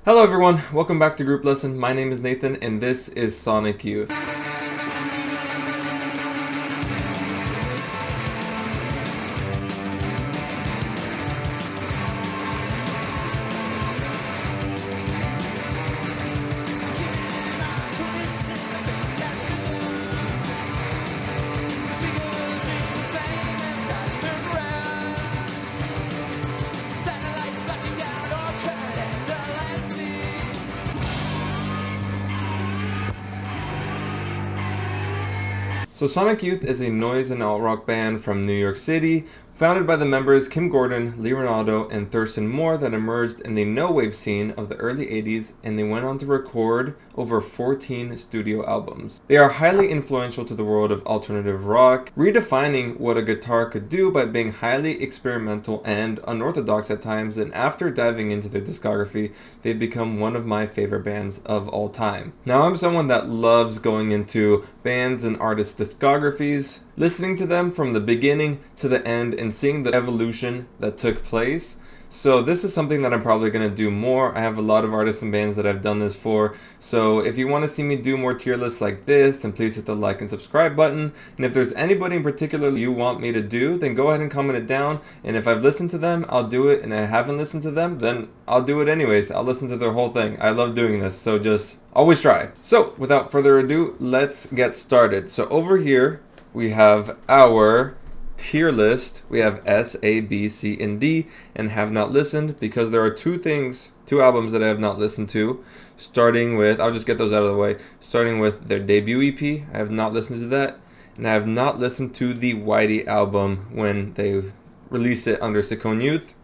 Hello everyone, welcome back to Group Lesson. My name is Nathan and this is Sonic Youth. So Sonic Youth is a noise and alt-rock band from New York City, founded by the members Kim Gordon, Lee Ranaldo, and Thurston Moore that emerged in the no-wave scene of the early 80s, and they went on to record over 14 studio albums. They are highly influential to the world of alternative rock, redefining what a guitar could do by being highly experimental and unorthodox at times, and after diving into their discography, they've become one of my favorite bands of all time. Now, I'm someone that loves going into bands and artists' discographies, listening to them from the beginning to the end and seeing the evolution that took place. So this is something that I'm probably going to do more. I have a lot of artists and bands that I've done this for. So if you want to see me do more tier lists like this, then please hit the like and subscribe button. And if there's anybody in particular you want me to do, then go ahead and comment it down. And if I've listened to them, I'll do it. And I haven't listened to them, then I'll do it anyways. I'll listen to their whole thing. I love doing this. So just always try. So without further ado, let's get started. So over here, we have our tier list. We have S, A, B, C, and D, and have not listened because there are two albums that I have not listened to. Starting with, I'll just get those out of the way. Starting with their debut EP, I have not listened to that, and I have not listened to the Whitey album when they released it under Siccone Youth.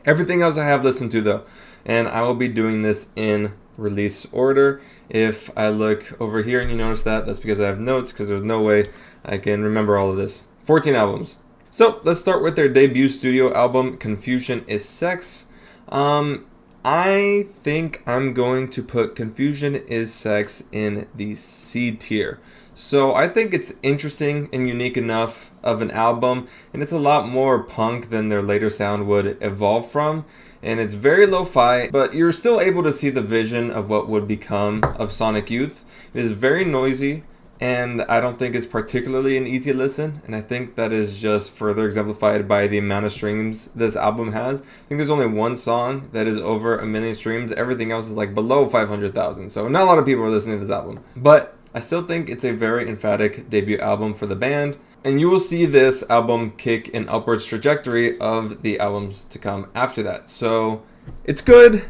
Everything else I have listened to though, and I will be doing this in release order. If I look over here and you notice that, that's because I have notes, because there's no way I can remember all of this. 14 albums. So let's start with their debut studio album, Confusion is Sex. I think I'm going to put Confusion is Sex in the C tier. So I think it's interesting and unique enough of an album, and it's a lot more punk than their later sound would evolve from. And it's very lo-fi, but you're still able to see the vision of what would become of Sonic Youth. It is very noisy, and I don't think it's particularly an easy listen, and I think that is just further exemplified by the amount of streams this album has. I think there's only one song that is over 1 million streams. Everything else is like below 500,000, so not a lot of people are listening to this album. But I still think it's a very emphatic debut album for the band, and you will see this album kick an upwards trajectory of the albums to come after that. So it's good,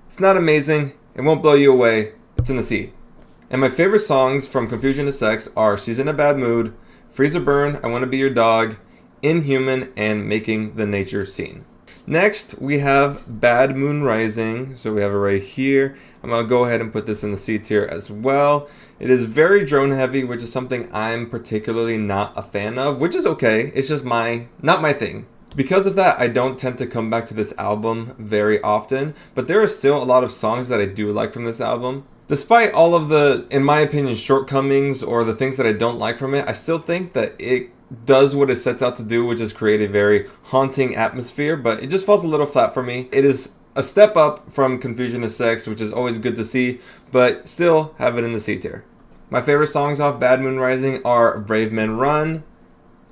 it's not amazing, it won't blow you away, it's in the C. And my favorite songs from Confusion is Sex are She's in a Bad Mood, Freeze or Burn, I Want to Be Your Dog, Inhuman, and Making the Nature Scene. Next, we have Bad Moon Rising. So we have it right here. I'm going to go ahead and put this in the C tier as well. It is very drone heavy, which is something I'm particularly not a fan of, which is okay. It's just not my thing. Because of that, I don't tend to come back to this album very often, but there are still a lot of songs that I do like from this album. Despite all of the, in my opinion, shortcomings or the things that I don't like from it, I still think that it does what it sets out to do, which is create a very haunting atmosphere, but it just falls a little flat for me. It is a step up from Confusion is Sex, which is always good to see, but still have it in the C tier. My favorite songs off Bad Moon Rising are Brave Men Run,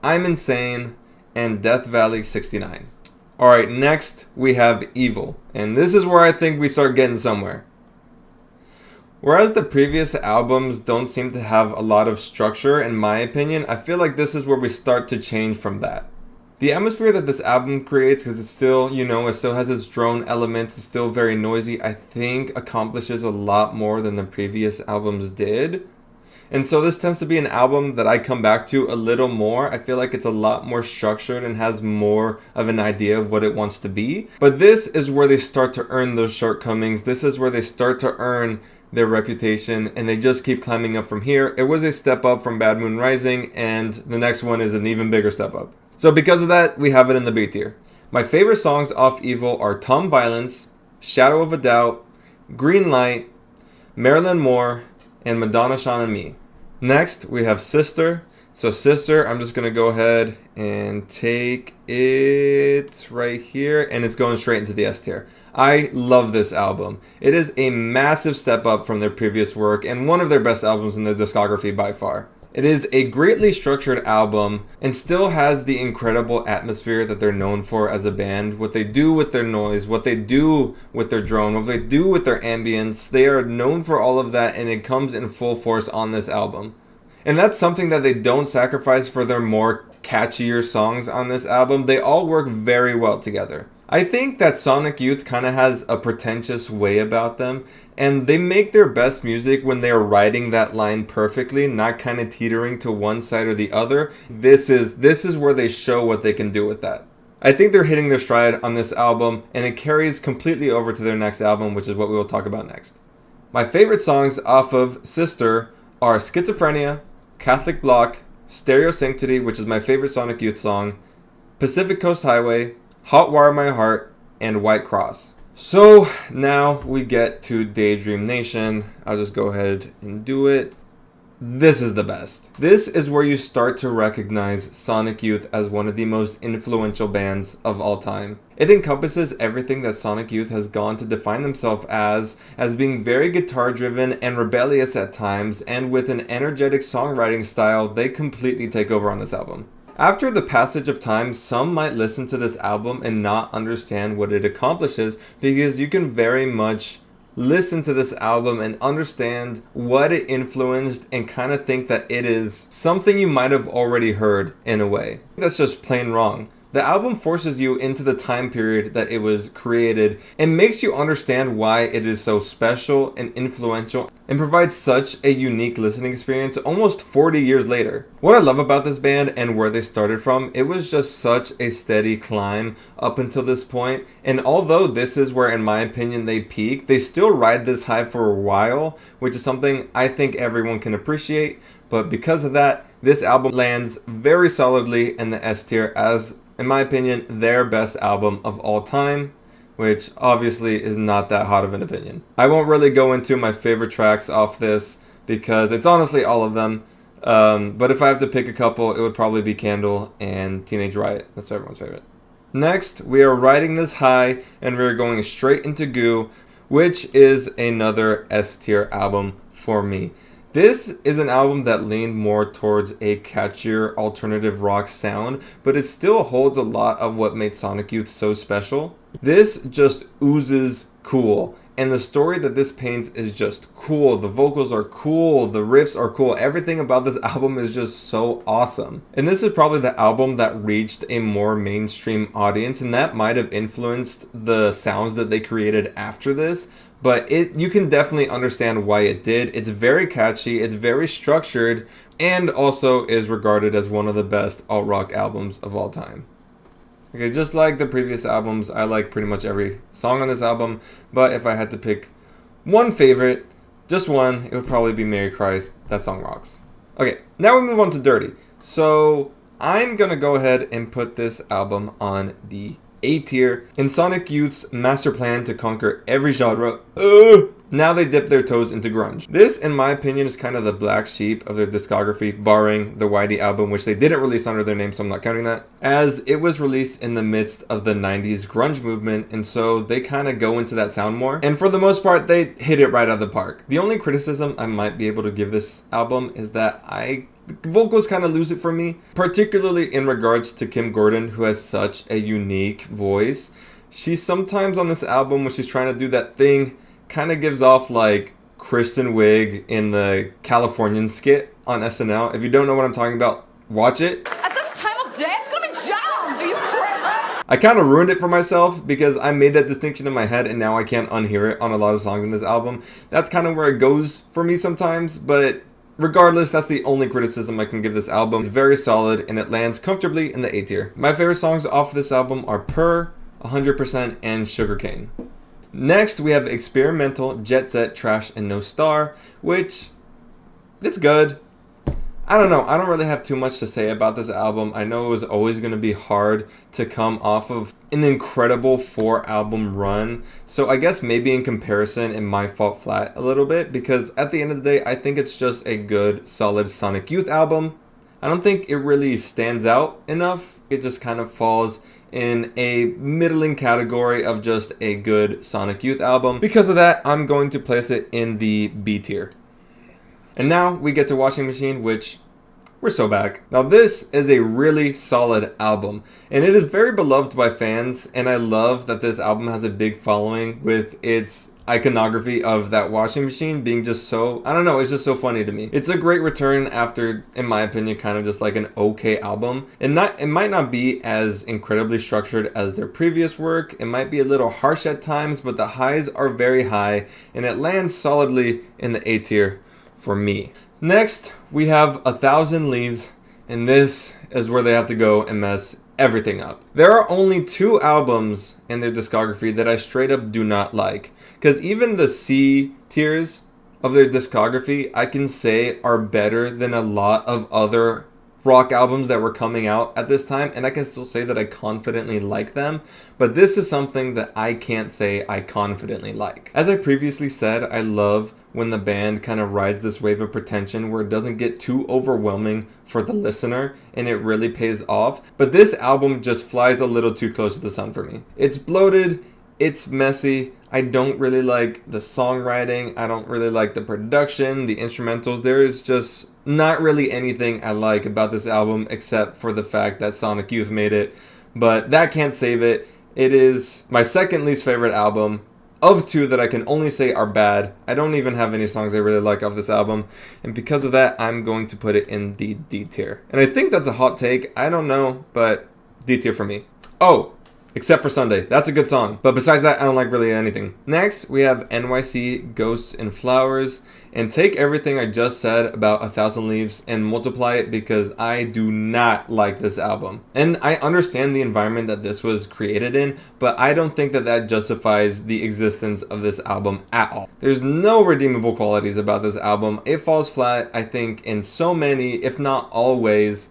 I'm Insane, and Death Valley 69. Alright, next we have Evil, and this is where I think we start getting somewhere. Whereas the previous albums don't seem to have a lot of structure, in my opinion, I feel like this is where we start to change from that. The atmosphere that this album creates, because it's still, it still has its drone elements, it's still very noisy, I think accomplishes a lot more than the previous albums did. And so this tends to be an album that I come back to a little more. I feel like it's a lot more structured and has more of an idea of what it wants to be. But this is where they start to earn those shortcomings. This is where they start to earn their reputation, and they just keep climbing up from here. It was a step up from Bad Moon Rising, and the next one is an even bigger step up. So because of that, we have it in the B tier. My favorite songs off Evil are Tom Violence, Shadow of a Doubt, Green Light, Marilyn Moore, and Madonna, Shawn and Me. Next, we have Sister, So Sister, I'm just going to go ahead and take it right here, and it's going straight into the S tier. I love this album. It is a massive step up from their previous work and one of their best albums in their discography by far. It is a greatly structured album and still has the incredible atmosphere that they're known for as a band. What they do with their noise, what they do with their drone, what they do with their ambience, they are known for all of that, and it comes in full force on this album. And that's something that they don't sacrifice for their more catchier songs on this album. They all work very well together. I think that Sonic Youth kind of has a pretentious way about them, and they make their best music when they're riding that line perfectly, not kind of teetering to one side or the other. This is where they show what they can do with that. I think they're hitting their stride on this album, and it carries completely over to their next album, which is what we will talk about next. My favorite songs off of Sister are Schizophrenia, Catholic Block, Stereo Sanctity, which is my favorite Sonic Youth song, Pacific Coast Highway, Hot Wire My Heart, and White Cross. So now we get to Daydream Nation. I'll just go ahead and do it. This is the best. This is where you start to recognize Sonic Youth as one of the most influential bands of all time. It encompasses everything that Sonic Youth has gone to define themselves as being very guitar driven and rebellious at times, and with an energetic songwriting style, they completely take over on this album. After the passage of time, some might listen to this album and not understand what it accomplishes, because you can very much listen to this album and understand what it influenced and kind of think that it is something you might have already heard in a way. That's just plain wrong. The album forces you into the time period that it was created and makes you understand why it is so special and influential and provides such a unique listening experience almost 40 years later. What I love about this band and where they started from, it was just such a steady climb up until this point. And although this is where, in my opinion, they peak, they still ride this high for a while, which is something I think everyone can appreciate. But because of that, this album lands very solidly in the S tier as, in my opinion, their best album of all time, which obviously is not that hot of an opinion. I won't really go into my favorite tracks off this because it's honestly all of them. But if I have to pick a couple, it would probably be Candle and Teenage Riot. That's everyone's favorite. Next, we are riding this high and we're going straight into Goo, which is another S tier album for me. This is an album that leaned more towards a catchier alternative rock sound, but it still holds a lot of what made Sonic Youth so special. This just oozes cool, and the story that this paints is just cool. The vocals are cool, the riffs are cool, everything about this album is just so awesome. And this is probably the album that reached a more mainstream audience, and that might have influenced the sounds that they created after this. But you can definitely understand why it did. It's very catchy, it's very structured, and also is regarded as one of the best alt-rock albums of all time. Okay, just like the previous albums, I like pretty much every song on this album, but if I had to pick one favorite, just one, it would probably be Mary Christ. That song rocks. Okay, now we move on to Dirty. So I'm gonna go ahead and put this album on the A tier. In Sonic Youth's master plan to conquer every genre, now they dip their toes into grunge. This, in my opinion, is kind of the black sheep of their discography, barring the Whitey album, which they didn't release under their name, so I'm not counting that, as it was released in the midst of the 90s grunge movement, and so they kind of go into that sound more. And for the most part, they hit it right out of the park. The only criticism I might be able to give this album is that the vocals kind of lose it for me, particularly in regards to Kim Gordon, who has such a unique voice. She sometimes on this album, when she's trying to do that thing, kind of gives off like Kristen Wiig in the Californian skit on SNL. If you don't know what I'm talking about, watch it. At this time of day, it's gonna be jammed. Are you crazy? I kind of ruined it for myself because I made that distinction in my head and now I can't unhear it on a lot of songs in this album. That's kind of where it goes for me sometimes, but regardless, that's the only criticism I can give this album. It's very solid and it lands comfortably in the A tier. My favorite songs off this album are Purr, 100%, and Sugarcane. Next, we have Experimental, Jet Set, Trash, and No Star, which, it's good. I don't know, I don't really have too much to say about this album. I know it was always going to be hard to come off of an incredible 4-album run, so I guess maybe in comparison it might fall flat a little bit, because at the end of the day, I think it's just a good, solid Sonic Youth album. I don't think it really stands out enough. It just kind of falls in a middling category of just a good Sonic Youth album. Because of that, I'm going to place it in the B tier. And now we get to Washing Machine, which we're so back. Now this is a really solid album, and it is very beloved by fans, and I love that this album has a big following with its iconography of that washing machine being just so, I don't know, it's just so funny to me. It's a great return after, in my opinion, kind of just like an okay album. It might not be as incredibly structured as their previous work. It might be a little harsh at times, but the highs are very high, and it lands solidly in the A tier for me. Next, we have 1,000 Leaves, and this is where they have to go and mess everything up. There are only 2 albums in their discography that I straight up do not like, because even the C tiers of their discography, I can say are better than a lot of other rock albums that were coming out at this time, and I can still say that I confidently like them, but this is something that I can't say I confidently like. As I previously said, I love when the band kind of rides this wave of pretension where it doesn't get too overwhelming for the listener and it really pays off, but this album just flies a little too close to the sun for me. It's bloated, it's messy, I don't really like the songwriting, I don't really like the production, the instrumentals. There is just not really anything I like about this album except for the fact that Sonic Youth made it, but that can't save it. It is my second least favorite album of 2 that I can only say are bad. I don't even have any songs I really like off this album, and because of that, I'm going to put it in the D tier. And I think that's a hot take, I don't know, but D tier for me. Oh, except for Sunday. That's a good song. But besides that, I don't like really anything. Next, we have NYC, Ghosts and Flowers. And take everything I just said about 1,000 Leaves and multiply it, because I do not like this album. And I understand the environment that this was created in, but I don't think that that justifies the existence of this album at all. There's no redeemable qualities about this album. It falls flat, I think, in so many, if not all ways.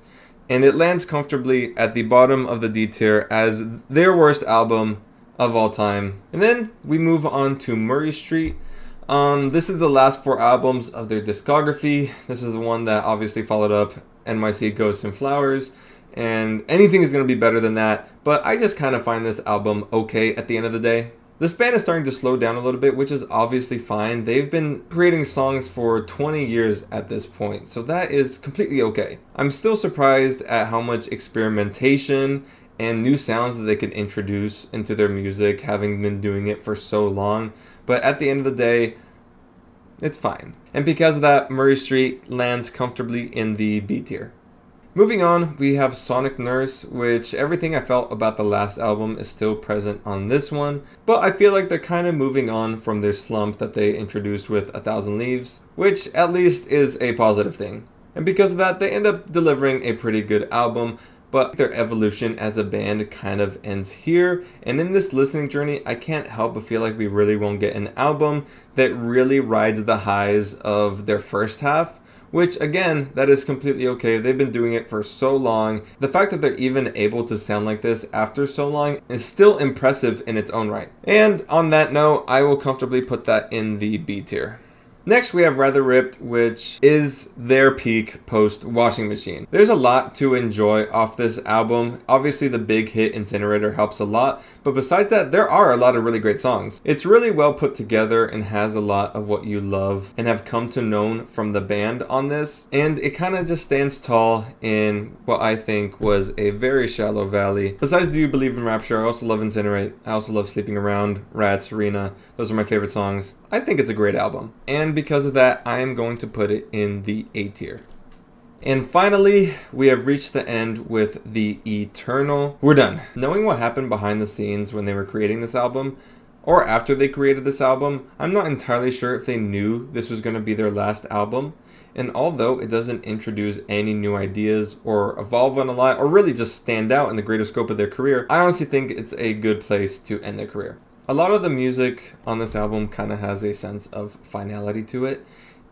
And it lands comfortably at the bottom of the D tier as their worst album of all time. And then we move on to Murray Street. This is the last 4 albums of their discography. This is the one that obviously followed up NYC, Ghosts and Flowers. And anything is going to be better than that. But I just kind of find this album okay at the end of the day. This band is starting to slow down a little bit, which is obviously fine. They've been creating songs for 20 years at this point, so that is completely okay. I'm still surprised at how much experimentation and new sounds that they can introduce into their music, having been doing it for so long. But at the end of the day, it's fine. And because of that, Murray Street lands comfortably in the B tier. Moving on, we have Sonic Nurse, which everything I felt about the last album is still present on this one, but I feel like they're kind of moving on from their slump that they introduced with 1,000 Leaves, which at least is a positive thing. And because of that, they end up delivering a pretty good album, but their evolution as a band kind of ends here. And in this listening journey, I can't help but feel like we really won't get an album that really rides the highs of their first half. Which, again, that is completely okay. They've been doing it for so long. The fact that they're even able to sound like this after so long is still impressive in its own right. And on that note, I will comfortably put that in the B tier. Next, we have Rather Ripped, which is their peak post-Washing Machine. There's a lot to enjoy off this album. Obviously, the big hit Incinerator helps a lot, but besides that, there are a lot of really great songs. It's really well put together and has a lot of what you love and have come to know from the band on this, and it kind of just stands tall in what I think was a very shallow valley. Besides Do You Believe in Rapture, I also love Incinerate. I also love Sleeping Around, Rats, Arena. Those are my favorite songs. I think it's a great album. And because of that, I am going to put it in the A tier. And finally, we have reached the end with The Eternal. We're done. Knowing what happened behind the scenes when they were creating this album, or after they created this album, I'm not entirely sure if they knew this was going to be their last album. And although it doesn't introduce any new ideas or evolve on a lot, or really just stand out in the greater scope of their career, I honestly think it's a good place to end their career. A lot of the music on this album kind of has a sense of finality to it,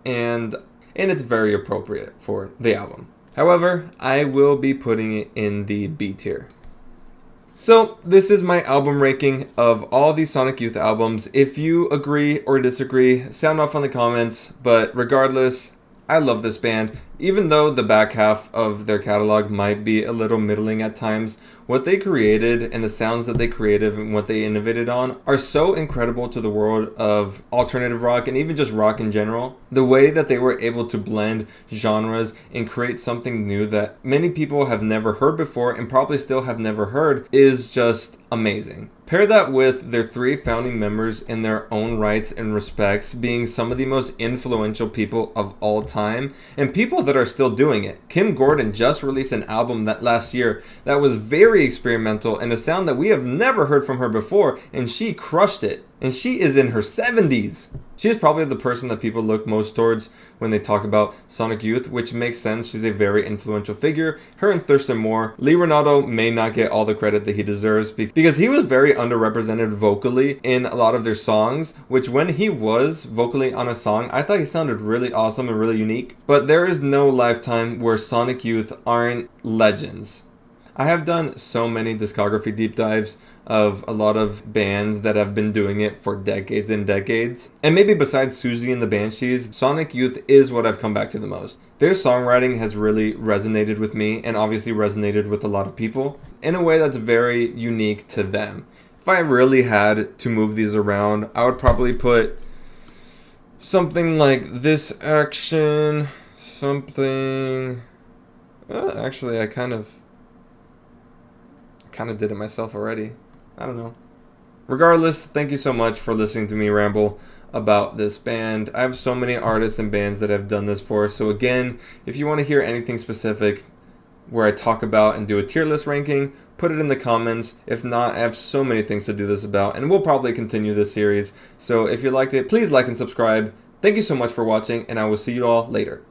and it's very appropriate for the album. However, I will be putting it in the B tier. So, this is my album ranking of all the Sonic Youth albums. If you agree or disagree, sound off in the comments, but regardless, I love this band. Even though the back half of their catalog might be a little middling at times, what they created and the sounds that they created and what they innovated on are so incredible to the world of alternative rock and even just rock in general. The way that they were able to blend genres and create something new that many people have never heard before and probably still have never heard is just amazing. Pair that with their 3 founding members in their own rights and respects being some of the most influential people of all time and people that are still doing it. Kim Gordon just released an album that last year that was very experimental and a sound that we have never heard from her before, and she crushed it. And she is in her 70s. She is probably the person that people look most towards when they talk about Sonic Youth, which makes sense. She's a very influential figure. Her and Thurston Moore. Lee Ranaldo may not get all the credit that he deserves because he was very underrepresented vocally in a lot of their songs, which when he was vocally on a song, I thought he sounded really awesome and really unique. But there is no lifetime where Sonic Youth aren't legends. I have done so many discography deep dives of a lot of bands that have been doing it for decades and decades. And maybe besides Susie and the Banshees, Sonic Youth is what I've come back to the most. Their songwriting has really resonated with me and obviously resonated with a lot of people in a way that's very unique to them. If I really had to move these around, I would probably put something like This Action, something... actually, I kind of did it myself already. I don't know. Regardless, thank you so much for listening to me ramble about this band. I have so many artists and bands that I've done this for. So again, if you want to hear anything specific where I talk about and do a tier list ranking, put it in the comments. If not, I have so many things to do this about, and we'll probably continue this series. So if you liked it, please like and subscribe. Thank you so much for watching, and I will see you all later.